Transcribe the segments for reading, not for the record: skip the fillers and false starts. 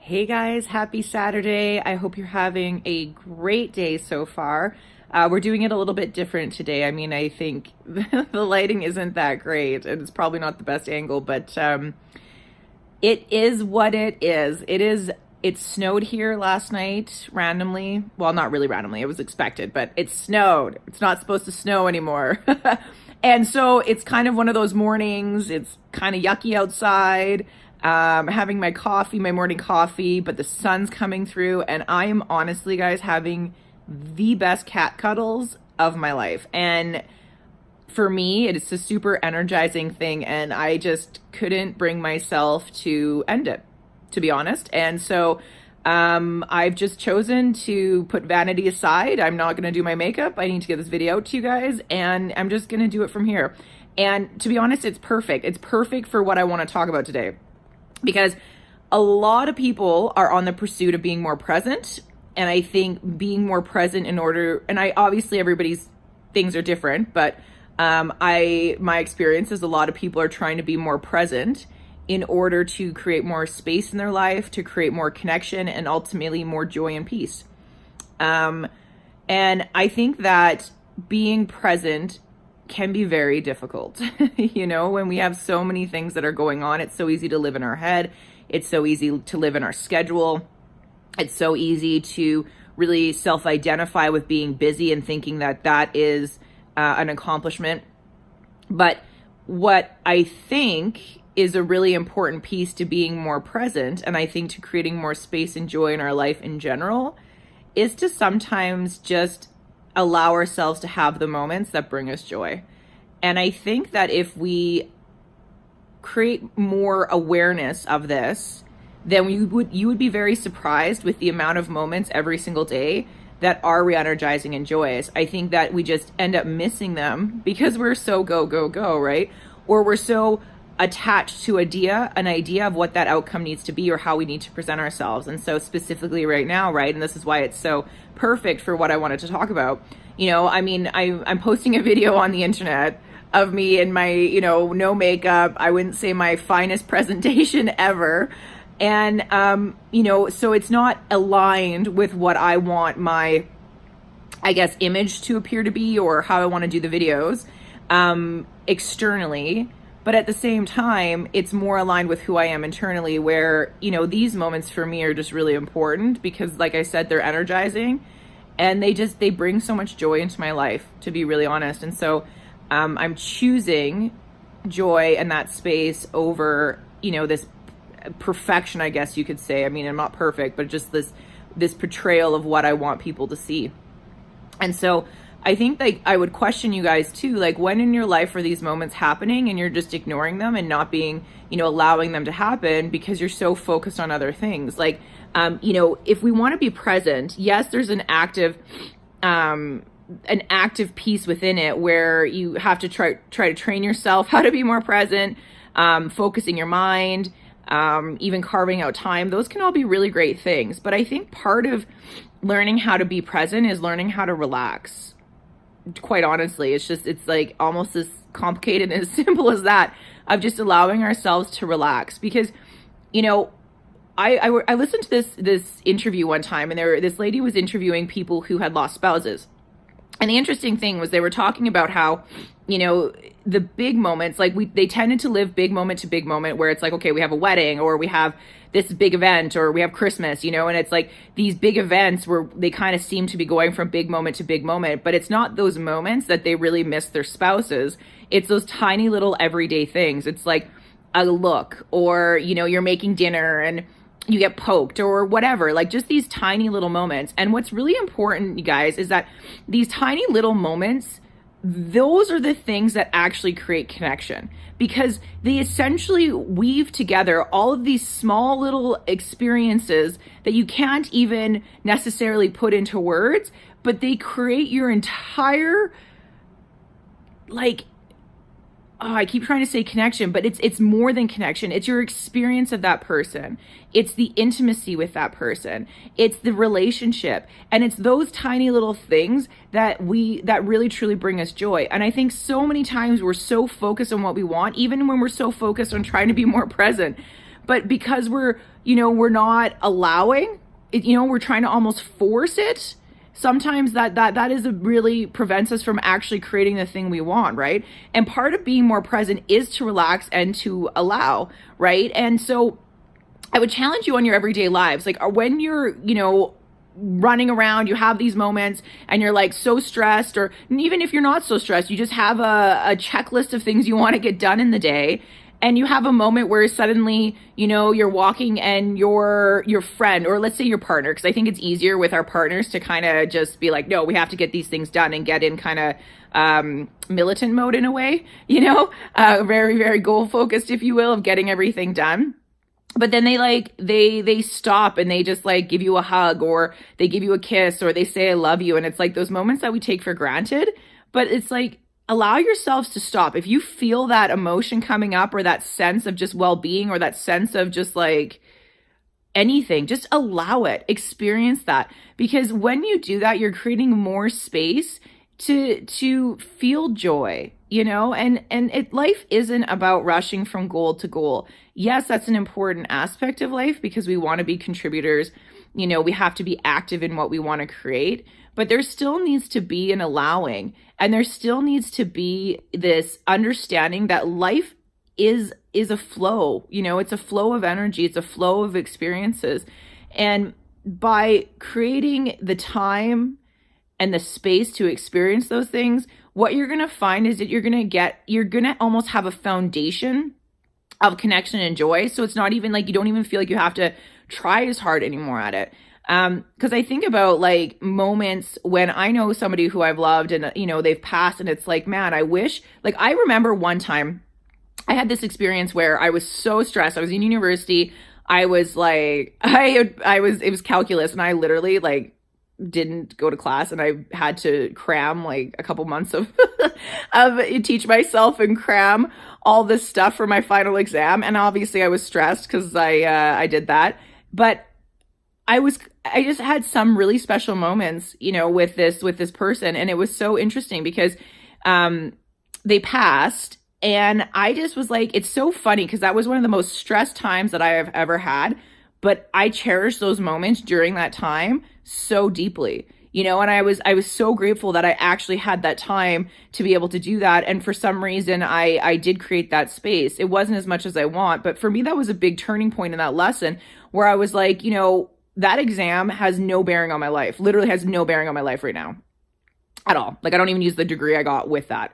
Hey guys, happy Saturday. I hope you're having a great day so far. We're doing it a little bit different today. I mean, I think the lighting isn't that great and it's probably not the best angle, but it is what it is. It snowed here last night randomly. Well, not really randomly, it was expected, but it snowed. It's not supposed to snow anymore. And so it's kind of one of those mornings, it's kind of yucky outside. Having my coffee, my morning coffee, but the sun's coming through, and I am honestly, guys, having the best cat cuddles of my life. And for me, it's a super energizing thing, and I just couldn't bring myself to end it, to be honest. And so I've just chosen to put vanity aside. I'm not going to do my makeup. I need to get this video out to you guys, and I'm just going to do it from here. And to be honest, it's perfect. It's perfect for what I want to talk about today. Because a lot of people are on the pursuit of being more present. And I think being more present in order, and obviously everybody's things are different, but my experience is a lot of people are trying to be more present in order to create more space in their life, to create more connection, and ultimately more joy and peace. And I think that being present can be very difficult. When we have so many things that are going on, it's so easy to live in our head. It's so easy to live in our schedule. It's so easy to really self-identify with being busy and thinking that that is an accomplishment. But what I think is a really important piece to being more present, and I think to creating more space and joy in our life in general, is to sometimes just allow ourselves to have the moments that bring us joy. And I think that if we create more awareness of this, then you would be very surprised with the amount of moments every single day that are re-energizing and joyous. I think that we just end up missing them because we're so go, go, go, right? Or we're so attached to an idea of what that outcome needs to be or how we need to present ourselves. And so specifically right now, right, and this is why it's so perfect for what I wanted to talk about. I'm posting a video on the internet of me in my, no makeup. I wouldn't say my finest presentation ever. And, so it's not aligned with what I want my, image to appear to be or how I want to do the videos externally. But at the same time, it's more aligned with who I am internally where, these moments for me are just really important because, like I said, they're energizing and they bring so much joy into my life, to be really honest. And so I'm choosing joy in that space over, this perfection, I guess you could say. I mean, I'm not perfect, but just this portrayal of what I want people to see. And so I think I would question you guys too, like when in your life are these moments happening and you're just ignoring them and not being, allowing them to happen because you're so focused on other things. Like, if we want to be present, yes, there's an active piece within it where you have to try to train yourself how to be more present, focusing your mind, even carving out time. Those can all be really great things. But I think part of learning how to be present is learning how to relax. Quite honestly, it's like almost as complicated and as simple as that, of just allowing ourselves to relax. Because, I listened to this interview one time, and this lady was interviewing people who had lost spouses. And the interesting thing was they were talking about how, the big moments, like they tended to live big moment to big moment where it's like, okay, we have a wedding or we have this big event or we have Christmas, and it's like these big events where they kind of seem to be going from big moment to big moment, but it's not those moments that they really miss their spouses. It's those tiny little everyday things. It's like a look or, you're making dinner and you get poked or whatever, like just these tiny little moments. And what's really important, you guys, is that these tiny little moments, those are the things that actually create connection because they essentially weave together all of these small little experiences that you can't even necessarily put into words, but they create your entire, I keep trying to say connection, but it's more than connection. It's your experience of that person. It's the intimacy with that person. It's the relationship. And it's those tiny little things that really truly bring us joy. And I think so many times we're so focused on what we want, even when we're so focused on trying to be more present, But because we're not allowing it, we're trying to almost force it. Sometimes that is a really prevents us from actually creating the thing we want, right? And part of being more present is to relax and to allow, right? And so I would challenge you on your everyday lives, like when you're, running around, you have these moments and you're like so stressed, or even if you're not so stressed, you just have a checklist of things you want to get done in the day. And you have a moment where suddenly, you're walking and your friend, or let's say your partner, because I think it's easier with our partners to kind of just be like, no, we have to get these things done, and get in kind of militant mode in a way, very, very goal focused, if you will, of getting everything done. But then they stop and they just like give you a hug, or they give you a kiss, or they say, I love you. And it's like those moments that we take for granted, but it's like, allow yourselves to stop. If you feel that emotion coming up, or that sense of just well-being, or that sense of just like anything, just allow it, experience that. Because when you do that, you're creating more space to feel joy, and life isn't about rushing from goal to goal. Yes, that's an important aspect of life, because we want to be contributors. We have to be active in what we want to create, but there still needs to be an allowing, and there still needs to be this understanding that life is a flow. It's a flow of energy, it's a flow of experiences. And by creating the time and the space to experience those things, what you're going to find is that you're going to almost have a foundation of connection and joy. So it's not even like, you don't even feel like you have to try as hard anymore at it. Because I think about like moments when I know somebody who I've loved and, they've passed, and it's like, man, I wish, like, I remember one time I had this experience where I was so stressed. I was in university. I was like, it was calculus, and I literally like didn't go to class, and I had to cram like a couple months of teach myself and cram all this stuff for my final exam. And obviously I was stressed because I did that, but I just had some really special moments, with this person. And it was so interesting because they passed, and I just was like, it's so funny because that was one of the most stressed times that I have ever had. But I cherished those moments during that time so deeply, and I was so grateful that I actually had that time to be able to do that. And for some reason, I did create that space. It wasn't as much as I want, but for me, that was a big turning point in that lesson, where I was like, that exam has no bearing on my life, literally has no bearing on my life right now at all. Like, I don't even use the degree I got with that.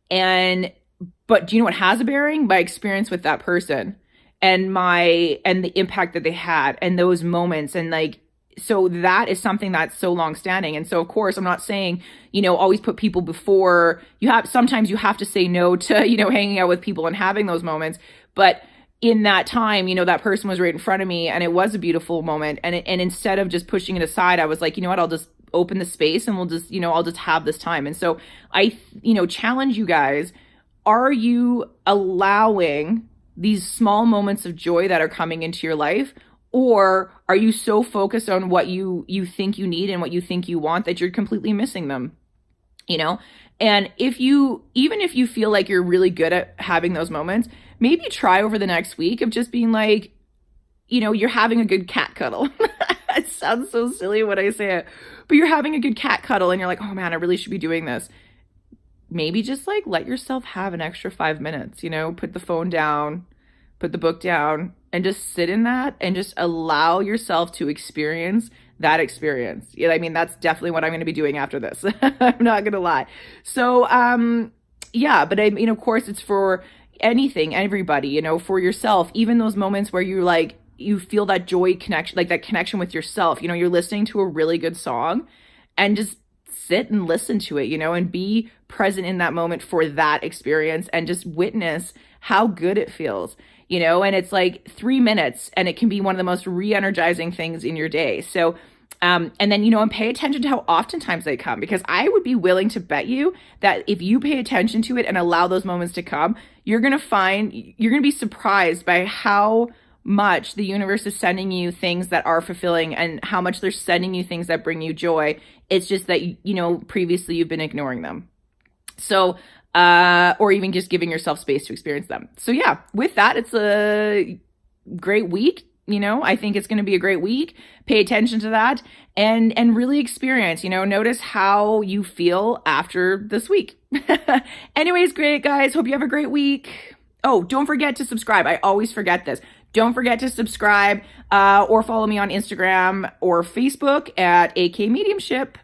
But do you know what has a bearing? My experience with that person, and the impact that they had, and those moments. And like, so that is something that's so long standing. And so of course, I'm not saying, always put people before you. Sometimes you have to say no to, hanging out with people and having those moments. But in that time, that person was right in front of me, and it was a beautiful moment. And instead of just pushing it aside, I was like, you know what, I'll just open the space, and we'll just, I'll just have this time. And so I, challenge you guys, are you allowing these small moments of joy that are coming into your life? Or are you so focused on what you think you need and what you think you want that you're completely missing them? And even if you feel like you're really good at having those moments, maybe try over the next week of just being like, you're having a good cat cuddle. It sounds so silly when I say it, but you're having a good cat cuddle and you're like, oh man, I really should be doing this. Maybe just like let yourself have an extra 5 minutes, put the phone down, put the book down, and just sit in that and just allow yourself to experience that experience. I mean, that's definitely what I'm going to be doing after this. I'm not going to lie. So, yeah, but I mean, of course, it's for anything, everybody, for yourself, even those moments where you feel that joy connection, like that connection with yourself, you're listening to a really good song, and just sit and listen to it, and be present in that moment for that experience, and just witness how good it feels. And it's like 3 minutes, and it can be one of the most re-energizing things in your day. So, and then, and pay attention to how oftentimes they come, because I would be willing to bet you that if you pay attention to it and allow those moments to come, you're going to be surprised by how much the universe is sending you things that are fulfilling, and how much they're sending you things that bring you joy. It's just that, previously you've been ignoring them. So, or even just giving yourself space to experience them. So yeah, with that, it's great week. You know, I think it's going to be a great week. Pay attention to that and really experience, you know, notice how you feel after this week. Anyways, great guys. Hope you have a great week. Oh, don't forget to subscribe. I always forget this. Don't forget to subscribe or follow me on Instagram or Facebook at AK Mediumship.